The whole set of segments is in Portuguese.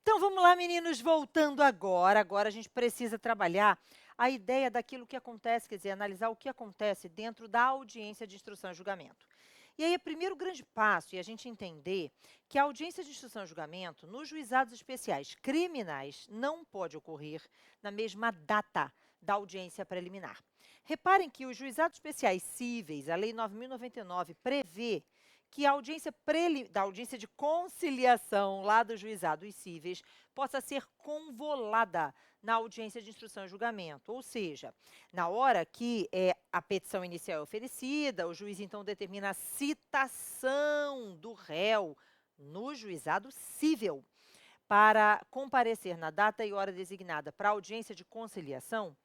Então vamos lá, meninos, voltando agora. Agora a gente precisa trabalhar a ideia daquilo que acontece, quer dizer, analisar o que acontece dentro da audiência de instrução e julgamento. E aí, o primeiro grande passo é a gente entender que a audiência de instrução e julgamento nos juizados especiais criminais não pode ocorrer na mesma data da audiência preliminar. Reparem que os juizados especiais cíveis, a Lei 9.099, prevê que a da audiência de conciliação lá dos juizados cíveis possa ser convolada na audiência de instrução e julgamento, ou seja, na hora que a petição inicial é oferecida, o juiz então determina a citação do réu no juizado cível para comparecer na data e hora designada para a audiência de conciliação.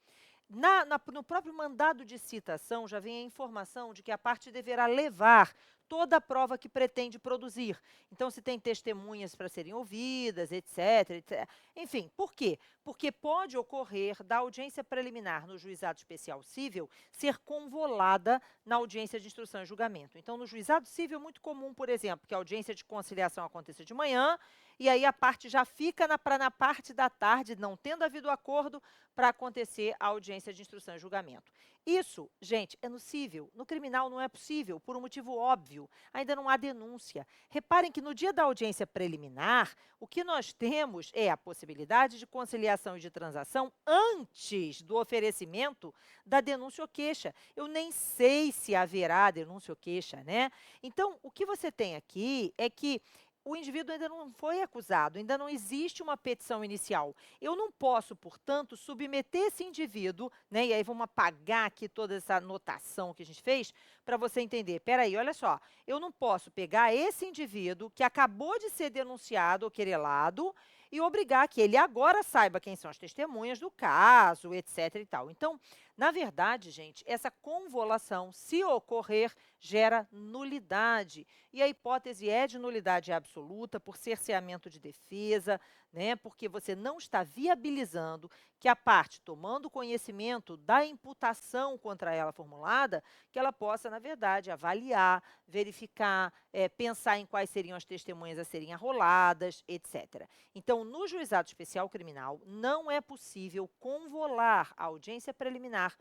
No próprio mandado de citação já vem a informação de que a parte deverá levar toda a prova que pretende produzir. Então, se tem testemunhas para serem ouvidas, etc, etc. Enfim, por quê? Porque pode ocorrer da audiência preliminar no juizado especial cível ser convolada na audiência de instrução e julgamento. Então, no juizado cível é muito comum, por exemplo, que a audiência de conciliação aconteça de manhã e aí a parte já fica na parte da tarde, não tendo havido acordo, para acontecer a audiência de instrução e julgamento. Isso, gente, é no cível. No criminal não é possível, por um motivo óbvio. Ainda não há denúncia. Reparem que no dia da audiência preliminar, o que nós temos é a possibilidade de conciliação e de transação antes do oferecimento da denúncia ou queixa. Eu nem sei se haverá denúncia ou queixa, né? Então, o que você tem aqui é que o indivíduo ainda não foi acusado, ainda não existe uma petição inicial. Eu não posso, portanto, submeter esse indivíduo, né? E aí vamos apagar aqui toda essa anotação que a gente fez para você entender. Espera aí, olha só. Eu não posso pegar esse indivíduo que acabou de ser denunciado ou querelado e obrigar que ele agora saiba quem são as testemunhas do caso, etc. e tal. Então, na verdade, gente, essa convolução, se ocorrer, gera nulidade. E a hipótese é de nulidade absoluta por cerceamento de defesa, né? Porque você não está viabilizando que a parte, tomando conhecimento da imputação contra ela formulada, que ela possa, na verdade, avaliar, verificar, pensar em quais seriam as testemunhas a serem arroladas, etc. Então, no juizado especial criminal, não é possível convolar a audiência preliminar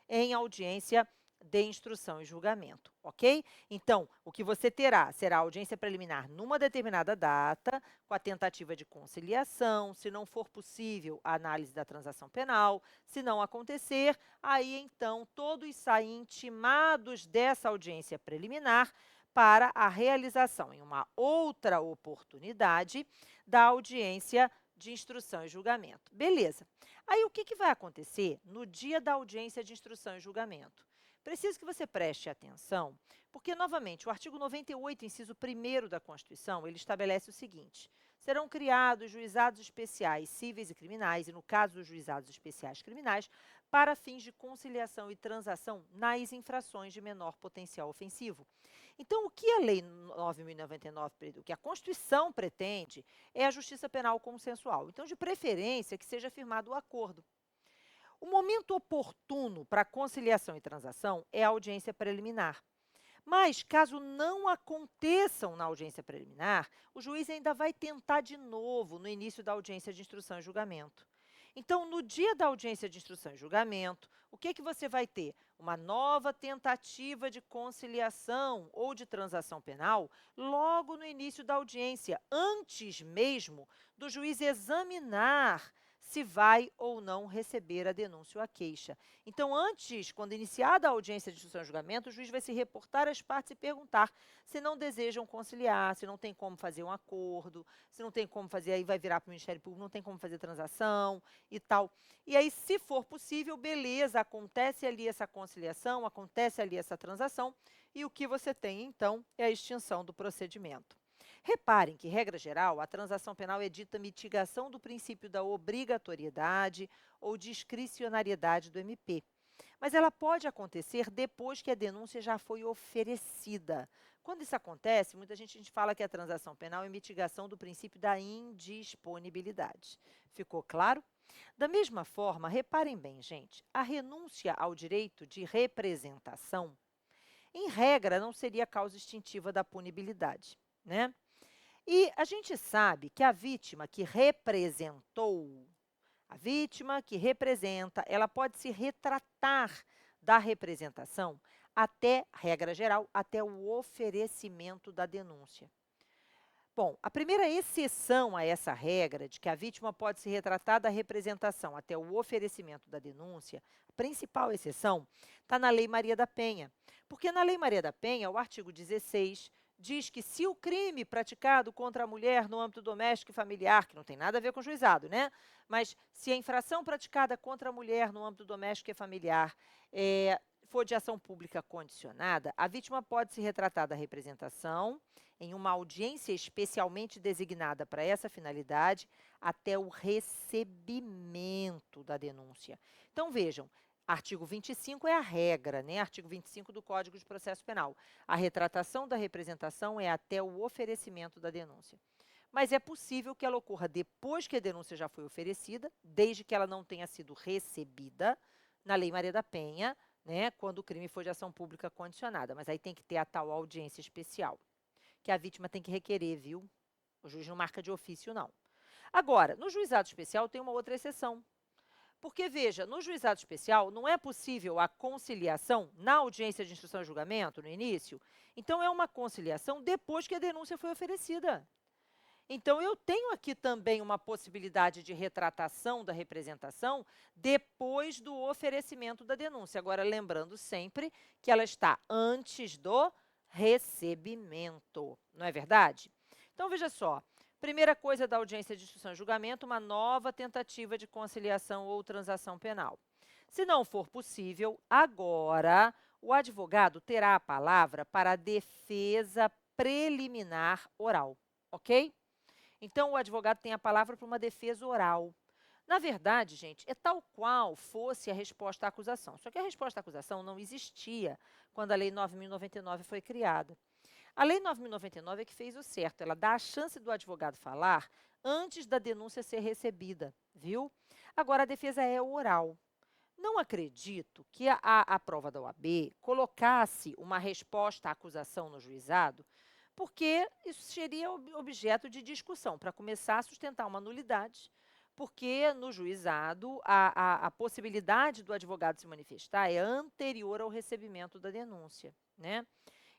em audiência de instrução e julgamento, ok? Então, o que você terá será a audiência preliminar numa determinada data, com a tentativa de conciliação, se não for possível, a análise da transação penal, se não acontecer, aí então todos saem intimados dessa audiência preliminar para a realização, em uma outra oportunidade, da audiência de instrução e julgamento. Beleza. Aí, o que vai acontecer no dia da audiência de instrução e julgamento? Preciso que você preste atenção, porque, novamente, o artigo 98, inciso 1º da Constituição, ele estabelece o seguinte: serão criados juizados especiais cíveis e criminais, e no caso dos juizados especiais criminais, para fins de conciliação e transação nas infrações de menor potencial ofensivo. Então, o que a Lei 9.099, o que a Constituição pretende, é a justiça penal consensual. Então, de preferência, que seja firmado o acordo. O momento oportuno para conciliação e transação é a audiência preliminar. Mas, caso não aconteçam na audiência preliminar, o juiz ainda vai tentar de novo no início da audiência de instrução e julgamento. Então, no dia da audiência de instrução e julgamento, o que você vai ter? Uma nova tentativa de conciliação ou de transação penal logo no início da audiência, antes mesmo do juiz examinar se vai ou não receber a denúncia ou a queixa. Então, antes, quando iniciada a audiência de instrução e julgamento, o juiz vai se reportar às partes e perguntar se não desejam conciliar, se não tem como fazer um acordo, se não tem como fazer, aí vai virar para o Ministério Público, não tem como fazer transação e tal. E aí, se for possível, beleza, acontece ali essa conciliação, acontece ali essa transação, e o que você tem, então, é a extinção do procedimento. Reparem que, regra geral, a transação penal é dita mitigação do princípio da obrigatoriedade ou discricionariedade do MP. Mas ela pode acontecer depois que a denúncia já foi oferecida. Quando isso acontece, muita gente fala que a transação penal é mitigação do princípio da indisponibilidade. Ficou claro? Da mesma forma, reparem bem, gente, a renúncia ao direito de representação, em regra, não seria causa extintiva da punibilidade, né? E a gente sabe que a vítima que representou, a vítima que representa, ela pode se retratar da representação até, regra geral, até o oferecimento da denúncia. Bom, a primeira exceção a essa regra de que a vítima pode se retratar da representação até o oferecimento da denúncia, a principal exceção está na Lei Maria da Penha. Porque na Lei Maria da Penha, o artigo 16 diz que se o crime praticado contra a mulher no âmbito doméstico e familiar, que não tem nada a ver com juizado, né? Mas se a infração praticada contra a mulher no âmbito doméstico e familiar for de ação pública condicionada, a vítima pode se retratar da representação em uma audiência especialmente designada para essa finalidade, até o recebimento da denúncia. Então, vejam, artigo 25 é a regra, né? Artigo 25 do Código de Processo Penal. A retratação da representação é até o oferecimento da denúncia. Mas é possível que ela ocorra depois que a denúncia já foi oferecida, desde que ela não tenha sido recebida, na Lei Maria da Penha, né, quando o crime for de ação pública condicionada. Mas aí tem que ter a tal audiência especial, que a vítima tem que requerer, viu? O juiz não marca de ofício, não. Agora, no juizado especial tem uma outra exceção. Porque, veja, no juizado especial não é possível a conciliação na audiência de instrução e julgamento, no início. Então, é uma conciliação depois que a denúncia foi oferecida. Então, eu tenho aqui também uma possibilidade de retratação da representação depois do oferecimento da denúncia. Agora, lembrando sempre que ela está antes do recebimento, não é verdade? Então, veja só, primeira coisa da audiência de instrução e julgamento, uma nova tentativa de conciliação ou transação penal. Se não for possível, agora o advogado terá a palavra para a defesa preliminar oral, ok? Então, o advogado tem a palavra para uma defesa oral. Na verdade, gente, é tal qual fosse a resposta à acusação. Só que a resposta à acusação não existia quando a Lei 9.099 foi criada. A Lei 9.099 é que fez o certo, ela dá a chance do advogado falar antes da denúncia ser recebida, viu? Agora, a defesa é oral. Não acredito que a prova da OAB colocasse uma resposta à acusação no juizado, porque isso seria objeto de discussão, para começar a sustentar uma nulidade, porque no juizado a possibilidade do advogado se manifestar é anterior ao recebimento da denúncia, né?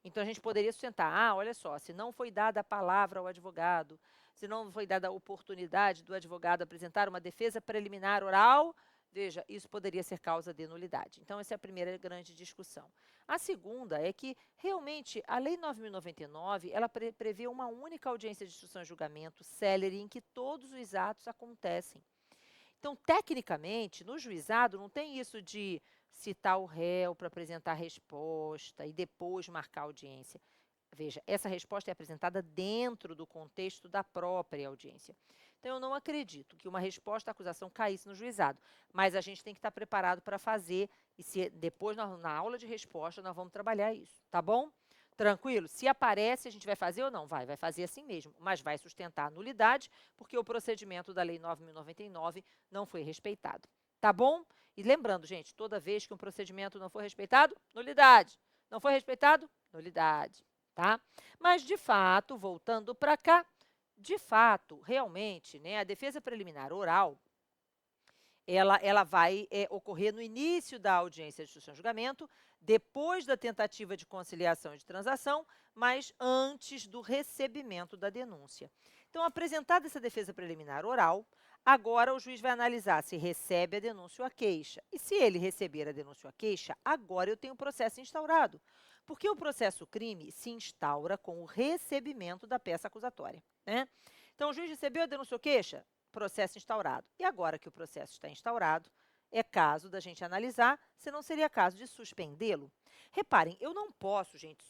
Então, a gente poderia sustentar, olha só, se não foi dada a palavra ao advogado, se não foi dada a oportunidade do advogado apresentar uma defesa preliminar oral, veja, isso poderia ser causa de nulidade. Então, essa é a primeira grande discussão. A segunda é que, realmente, a Lei 9.099, ela prevê uma única audiência de instrução e julgamento, célere, em que todos os atos acontecem. Então, tecnicamente, no juizado, não tem isso de citar o réu para apresentar a resposta e depois marcar a audiência. Veja, essa resposta é apresentada dentro do contexto da própria audiência. Então, eu não acredito que uma resposta à acusação caísse no juizado, mas a gente tem que estar preparado para fazer, e se depois, na aula de resposta, nós vamos trabalhar isso, tá bom? Tranquilo? Se aparece, a gente vai fazer ou não? Vai fazer assim mesmo, mas vai sustentar a nulidade, porque o procedimento da Lei 9.099 não foi respeitado, tá bom? E lembrando, gente, toda vez que um procedimento não for respeitado, nulidade. Não foi respeitado? Nulidade, tá? Mas, de fato, voltando para cá, de fato, realmente, né, a defesa preliminar oral, ela vai ocorrer no início da audiência de instrução e julgamento, depois da tentativa de conciliação e de transação, mas antes do recebimento da denúncia. Então, apresentada essa defesa preliminar oral, agora o juiz vai analisar se recebe a denúncia ou a queixa. E se ele receber a denúncia ou a queixa, agora eu tenho o processo instaurado, porque o processo crime se instaura com o recebimento da peça acusatória, né? Então, o juiz recebeu a denúncia ou queixa? Processo instaurado. E agora que o processo está instaurado, é caso da gente analisar se não seria caso de suspendê-lo. Reparem, eu não posso, gente,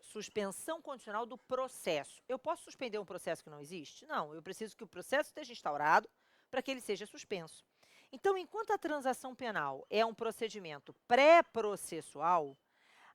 suspensão condicional do processo. Eu posso suspender um processo que não existe? Não, eu preciso que o processo esteja instaurado para que ele seja suspenso. Então, enquanto a transação penal é um procedimento pré-processual,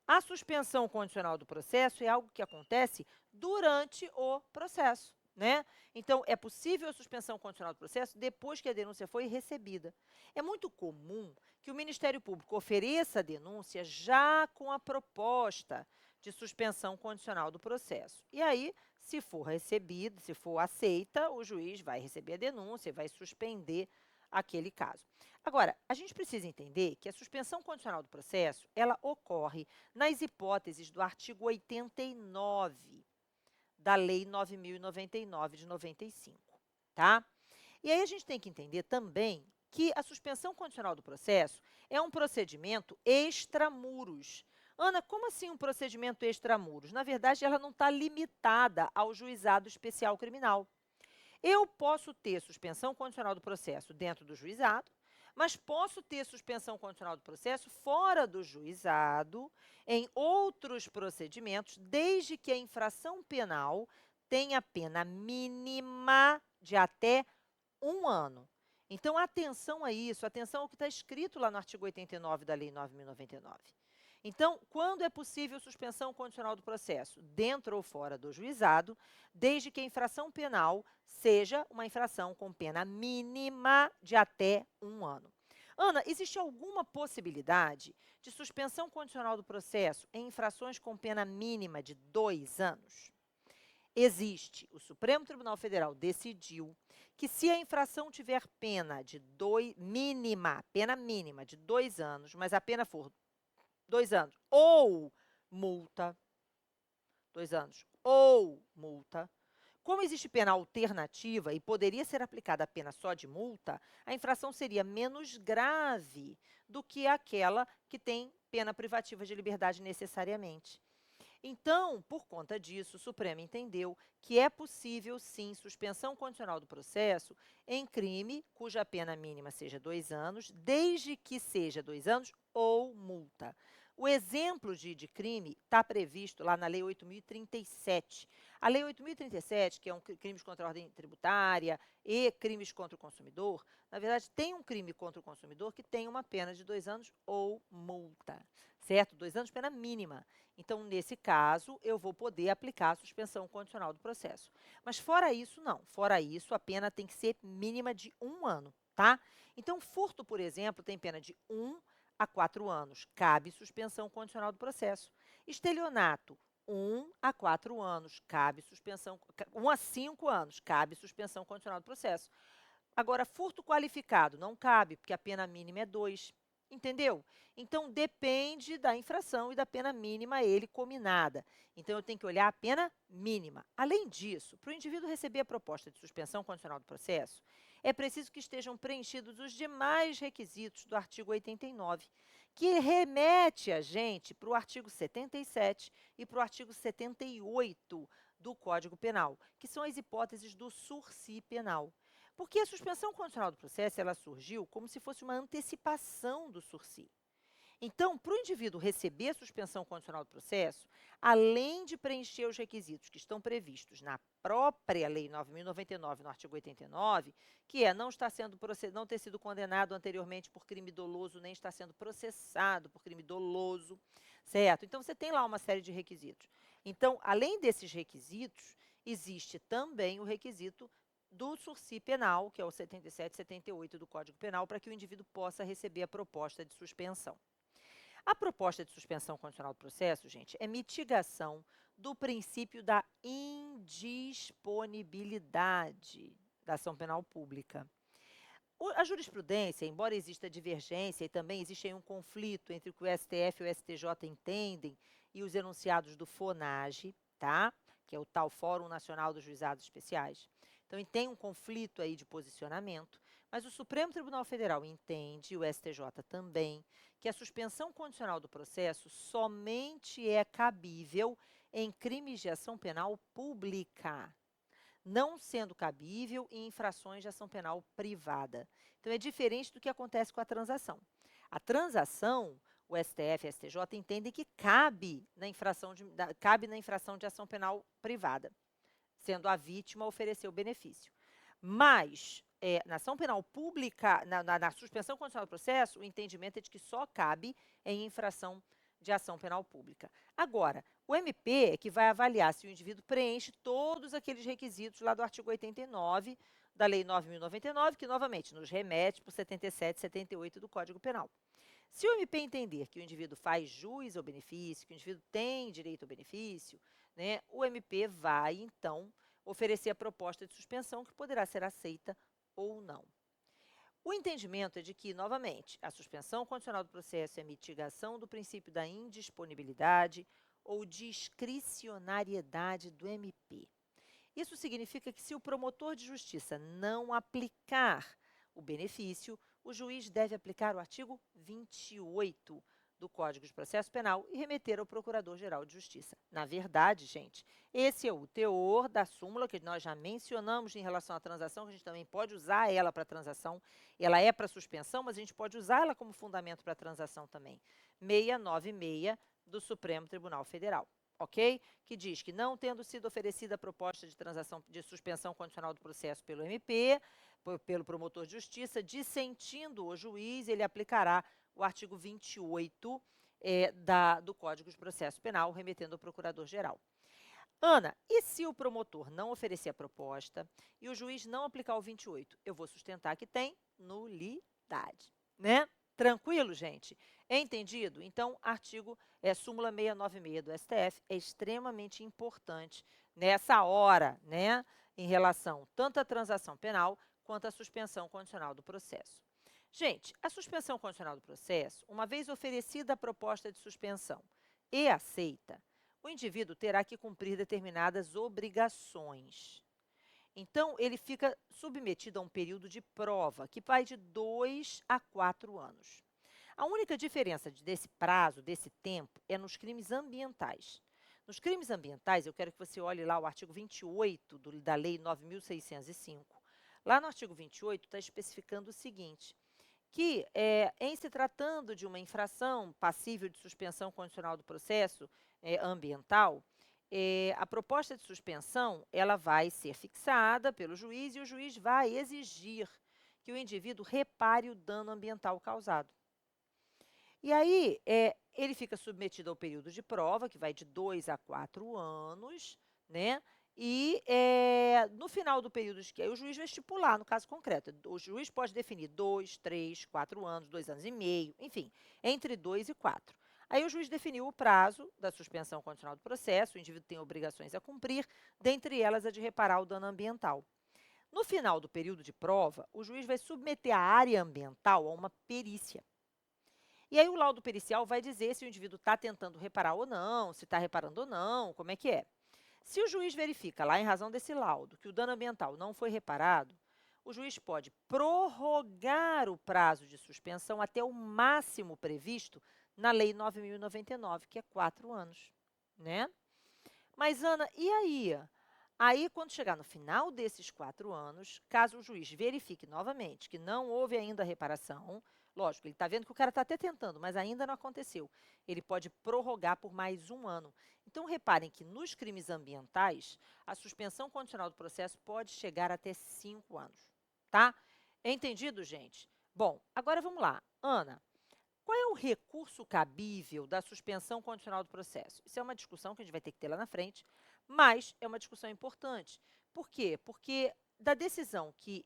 a suspensão condicional do processo é algo que acontece durante o processo, né? Então, é possível a suspensão condicional do processo depois que a denúncia foi recebida. É muito comum que o Ministério Público ofereça a denúncia já com a proposta de suspensão condicional do processo. E aí, se for recebido, se for aceita, o juiz vai receber a denúncia e vai suspender aquele caso. Agora, a gente precisa entender que a suspensão condicional do processo, ela ocorre nas hipóteses do artigo 89 da Lei 9.099 de 95, tá? E aí a gente tem que entender também que a suspensão condicional do processo é um procedimento extramuros. Ana, como assim um procedimento extramuros? Na verdade, ela não está limitada ao juizado especial criminal. Eu posso ter suspensão condicional do processo dentro do juizado, mas posso ter suspensão condicional do processo fora do juizado, em outros procedimentos, desde que a infração penal tenha pena mínima de até 1 ano. Então, atenção a isso, atenção ao que está escrito lá no artigo 89 da Lei 9.099. Então, quando é possível suspensão condicional do processo? Dentro ou fora do juizado, desde que a infração penal seja uma infração com pena mínima de até 1 ano. Ana, existe alguma possibilidade de suspensão condicional do processo em infrações com pena mínima de 2 anos? Existe. O Supremo Tribunal Federal decidiu que se a infração tiver pena mínima de 2 anos, mas a pena for 2 anos ou multa, 2 anos ou multa, como existe pena alternativa e poderia ser aplicada a pena só de multa, a infração seria menos grave do que aquela que tem pena privativa de liberdade necessariamente. Então, por conta disso, o Supremo entendeu que é possível, sim, suspensão condicional do processo em crime cuja pena mínima seja 2 anos, desde que seja 2 anos ou multa. O exemplo de crime está previsto lá na Lei 8.037. A Lei 8.037, que é crimes contra a ordem tributária e crimes contra o consumidor, na verdade, tem um crime contra o consumidor que tem uma pena de 2 anos ou multa, certo? 2 anos, pena mínima. Então, nesse caso, eu vou poder aplicar a suspensão condicional do processo. Mas fora isso, não. Fora isso, a pena tem que ser mínima de 1 ano, tá? Então, furto, por exemplo, tem pena de 1 a 4 anos. Cabe suspensão condicional do processo. Estelionato, 1 a 4 anos. Cabe suspensão, 1 a 5 anos. Cabe suspensão condicional do processo. Agora, furto qualificado não cabe, porque a pena mínima é 2. Entendeu? Então, depende da infração e da pena mínima ele combinada. Então, eu tenho que olhar a pena mínima. Além disso, para o indivíduo receber a proposta de suspensão condicional do processo, é preciso que estejam preenchidos os demais requisitos do artigo 89, que remete a gente para o artigo 77 e para o artigo 78 do Código Penal, que são as hipóteses do sursi penal. Porque a suspensão condicional do processo, ela surgiu como se fosse uma antecipação do sursi. Então, para o indivíduo receber a suspensão condicional do processo, além de preencher os requisitos que estão previstos na própria Lei 9.099, no artigo 89, que é não ter sido condenado anteriormente por crime doloso, nem estar sendo processado por crime doloso, certo? Então, você tem lá uma série de requisitos. Então, além desses requisitos, existe também o requisito do sursi penal, que é o 77 e 78 do Código Penal, para que o indivíduo possa receber a proposta de suspensão. A proposta de suspensão condicional do processo, gente, é mitigação do princípio da indisponibilidade da ação penal pública. A jurisprudência, embora exista divergência e também existe aí um conflito entre o que o STF e o STJ entendem e os enunciados do FONAGE, tá? Que é o tal Fórum Nacional dos Juizados Especiais. Então, tem um conflito aí de posicionamento, mas o Supremo Tribunal Federal entende, o STJ também, que a suspensão condicional do processo somente é cabível em crimes de ação penal pública, não sendo cabível em infrações de ação penal privada. Então, é diferente do que acontece com a transação. A transação, o STF e o STJ entendem que cabe na infração de ação penal privada, sendo a vítima oferecer o benefício. Mas, na ação penal pública, na suspensão condicional do processo, o entendimento é de que só cabe em infração de ação penal pública. Agora, o MP é que vai avaliar se o indivíduo preenche todos aqueles requisitos lá do artigo 89 da Lei 9.099, que, novamente, nos remete para o 77 e 78 do Código Penal. Se o MP entender que o indivíduo faz jus ao benefício, que o indivíduo tem direito ao benefício, né, o MP vai, então, oferecer a proposta de suspensão que poderá ser aceita ou não. O entendimento é de que, novamente, a suspensão condicional do processo é mitigação do princípio da indisponibilidade ou discricionariedade do MP. Isso significa que, se o promotor de justiça não aplicar o benefício, o juiz deve aplicar o artigo 28 do Código de Processo Penal e remeter ao Procurador-Geral de Justiça. Na verdade, gente, esse é o teor da súmula que nós já mencionamos em relação à transação, que a gente também pode usar ela para transação. Ela é para suspensão, mas a gente pode usar ela como fundamento para transação também. 696 do Supremo Tribunal Federal. Ok? Que diz que, não tendo sido oferecida a proposta de transação de suspensão condicional do processo pelo MP, pelo promotor de justiça, dissentindo o juiz, ele aplicará o artigo 28 do Código de Processo Penal, remetendo ao Procurador-Geral. Ana, e se o promotor não oferecer a proposta e o juiz não aplicar o 28? Eu vou sustentar que tem nulidade, né? Tranquilo, gente? Entendido? Então, súmula 696 do STF é extremamente importante nessa hora, né? Em relação tanto à transação penal quanto à suspensão condicional do processo. Gente, a suspensão condicional do processo, uma vez oferecida a proposta de suspensão e aceita, o indivíduo terá que cumprir determinadas obrigações. Então, ele fica submetido a um período de prova, que vai de 2 a 4 anos. A única diferença desse prazo, desse tempo, é nos crimes ambientais. Nos crimes ambientais, eu quero que você olhe lá o artigo 28 da Lei 9.605. Lá no artigo 28 está especificando o seguinte, que, em se tratando de uma infração passível de suspensão condicional do processo ambiental, a proposta de suspensão ela vai ser fixada pelo juiz e o juiz vai exigir que o indivíduo repare o dano ambiental causado. E aí, ele fica submetido ao período de prova, que vai de 2 a 4 anos, né? E no final do período, aí o juiz vai estipular, no caso concreto, o juiz pode definir 2, 3, 4 anos, 2 anos e meio, enfim, entre 2 e 4. Aí o juiz definiu o prazo da suspensão condicional do processo, o indivíduo tem obrigações a cumprir, dentre elas a de reparar o dano ambiental. No final do período de prova, o juiz vai submeter a área ambiental a uma perícia. E aí o laudo pericial vai dizer se o indivíduo está tentando reparar ou não, se está reparando ou não, como é que é. Se o juiz verifica, lá em razão desse laudo, que o dano ambiental não foi reparado, o juiz pode prorrogar o prazo de suspensão até o máximo previsto na Lei 9.099, que é 4 anos, né? Mas, Ana, e aí? Aí, quando chegar no final desses 4 anos, caso o juiz verifique novamente que não houve ainda reparação, lógico, ele está vendo que o cara está até tentando, mas ainda não aconteceu, ele pode prorrogar por mais 1 ano. Então, reparem que nos crimes ambientais, a suspensão condicional do processo pode chegar até 5 anos, tá? Entendido, gente? Bom, agora vamos lá. Ana, qual é o recurso cabível da suspensão condicional do processo? Isso é uma discussão que a gente vai ter que ter lá na frente, mas é uma discussão importante. Por quê? Porque da decisão que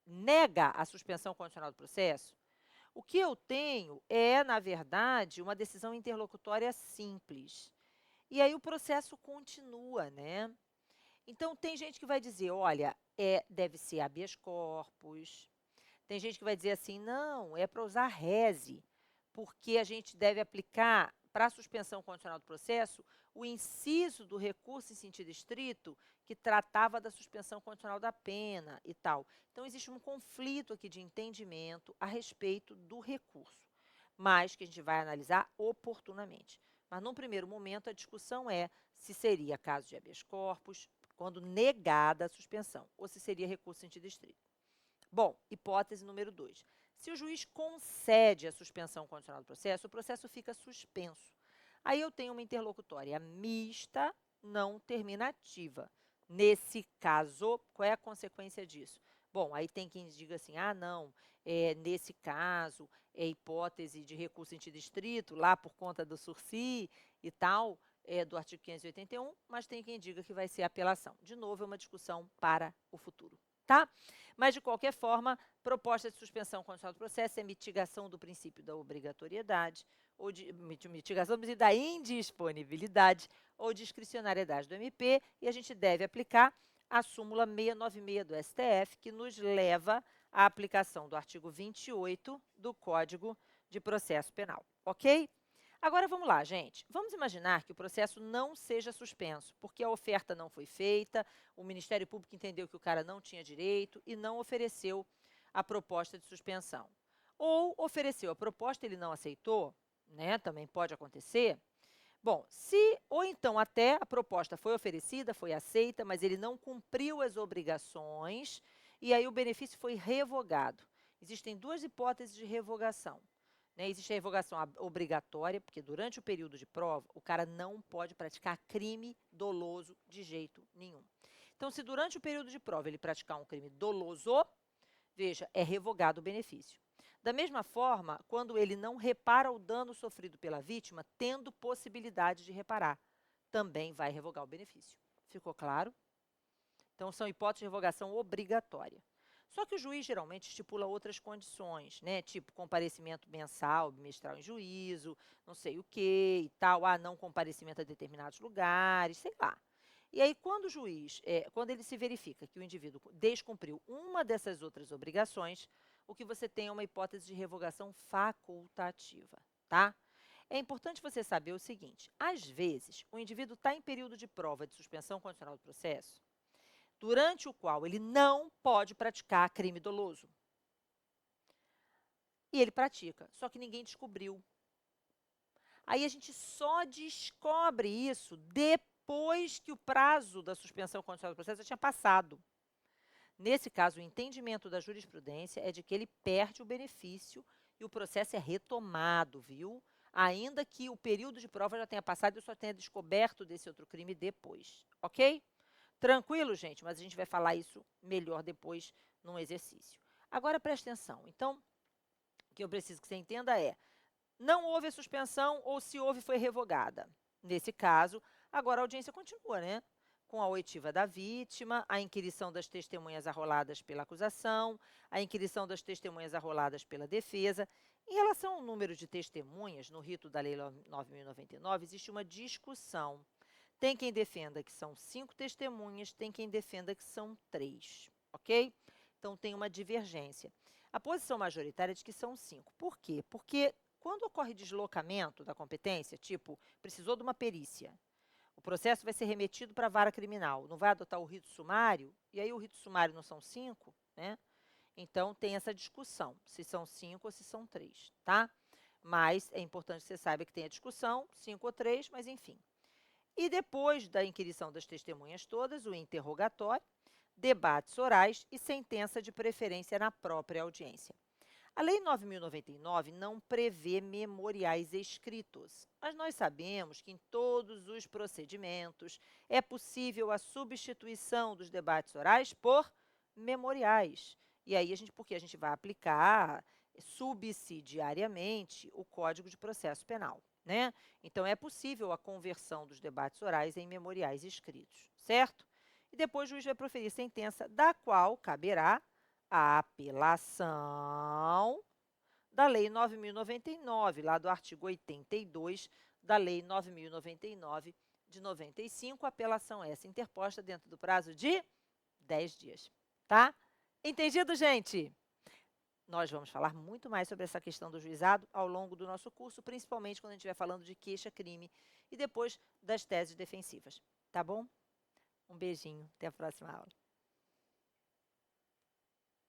nega a suspensão condicional do processo, o que eu tenho é, na verdade, uma decisão interlocutória simples. E aí o processo continua, né? Então, tem gente que vai dizer, olha, deve ser habeas corpus. Tem gente que vai dizer assim, não, é para usar rese, porque a gente deve aplicar para a suspensão condicional do processo o inciso do recurso em sentido estrito que tratava da suspensão condicional da pena e tal. Então, existe um conflito aqui de entendimento a respeito do recurso, mas que a gente vai analisar oportunamente. Mas, num primeiro momento, a discussão é se seria caso de habeas corpus, quando negada a suspensão, ou se seria recurso em sentido estrito. Bom, hipótese número 2. Se o juiz concede a suspensão condicional do processo, o processo fica suspenso. Aí eu tenho uma interlocutória mista não terminativa. Nesse caso, qual é a consequência disso? Bom, aí tem quem diga assim, ah, não, nesse caso, é hipótese de recurso em sentido estrito, lá por conta do sursi e tal, do artigo 581, mas tem quem diga que vai ser apelação. De novo, é uma discussão para o futuro. tá? Mas, de qualquer forma, proposta de suspensão condicional do processo é mitigação do princípio da obrigatoriedade, ou de mitigação do princípio da indisponibilidade ou discricionariedade do MP, e a gente deve aplicar a súmula 696 do STF, que nos leva à aplicação do artigo 28 do Código de Processo Penal, ok? Agora vamos lá, gente. Vamos imaginar que o processo não seja suspenso, porque a oferta não foi feita, o Ministério Público entendeu que o cara não tinha direito e não ofereceu a proposta de suspensão. Ou ofereceu a proposta, ele não aceitou, né? Também pode acontecer. Bom, ou então até a proposta foi oferecida, foi aceita, mas ele não cumpriu as obrigações e aí o benefício foi revogado. Existem duas hipóteses de revogação. Né? Existe a revogação obrigatória, porque durante o período de prova, o cara não pode praticar crime doloso de jeito nenhum. Então, se durante o período de prova ele praticar um crime doloso, veja, é revogado o benefício. Da mesma forma, quando ele não repara o dano sofrido pela vítima, tendo possibilidade de reparar, também vai revogar o benefício. Ficou claro? Então, são hipóteses de revogação obrigatória. Só que o juiz geralmente estipula outras condições, né? Tipo comparecimento mensal, bimestral em juízo, não sei o que e tal, não comparecimento a determinados lugares, sei lá. E aí, quando o juiz, quando ele se verifica que o indivíduo descumpriu uma dessas outras obrigações, o que você tem é uma hipótese de revogação facultativa, tá? É importante você saber o seguinte, às vezes, o indivíduo está em período de prova de suspensão condicional do processo, durante o qual ele não pode praticar crime doloso. E ele pratica, só que ninguém descobriu. Aí a gente só descobre isso depois que o prazo da suspensão condicional do processo já tinha passado. Nesse caso, o entendimento da jurisprudência é de que ele perde o benefício e o processo é retomado, viu? Ainda que o período de prova já tenha passado e eu só tenha descoberto desse outro crime depois, ok? Tranquilo, gente? Mas a gente vai falar isso melhor depois num exercício. Agora, preste atenção. Então, o que eu preciso que você entenda é, não houve a suspensão ou se houve, foi revogada. Nesse caso, agora a audiência continua, né? Com a oitiva da vítima, a inquirição das testemunhas arroladas pela acusação, a inquirição das testemunhas arroladas pela defesa. Em relação ao número de testemunhas, no rito da Lei 9.099, existe uma discussão. Tem quem defenda que são 5 testemunhas, tem quem defenda que são 3, ok? Então, tem uma divergência. A posição majoritária é de que são 5. Por quê? Porque quando ocorre deslocamento da competência, tipo, precisou de uma perícia, o processo vai ser remetido para a vara criminal, não vai adotar o rito sumário, e aí o rito sumário não são 5, né? Então, tem essa discussão, se são 5 ou se são 3, tá? Mas é importante que você saiba que tem a discussão, 5 ou 3, mas enfim. E depois da inquirição das testemunhas todas, o interrogatório, debates orais e sentença de preferência na própria audiência. A Lei 9.099 não prevê memoriais escritos, mas nós sabemos que em todos os procedimentos é possível a substituição dos debates orais por memoriais. E aí, porque a gente vai aplicar subsidiariamente o Código de Processo Penal, né? Então, é possível a conversão dos debates orais em memoriais escritos, certo? E depois o juiz vai proferir sentença da qual caberá a apelação da Lei 9.099, lá do artigo 82 da Lei 9.099 de 95, apelação essa interposta dentro do prazo de 10 dias, tá? Entendido, gente? Nós vamos falar muito mais sobre essa questão do juizado ao longo do nosso curso, principalmente quando a gente estiver falando de queixa-crime e depois das teses defensivas, tá bom? Um beijinho, até a próxima aula.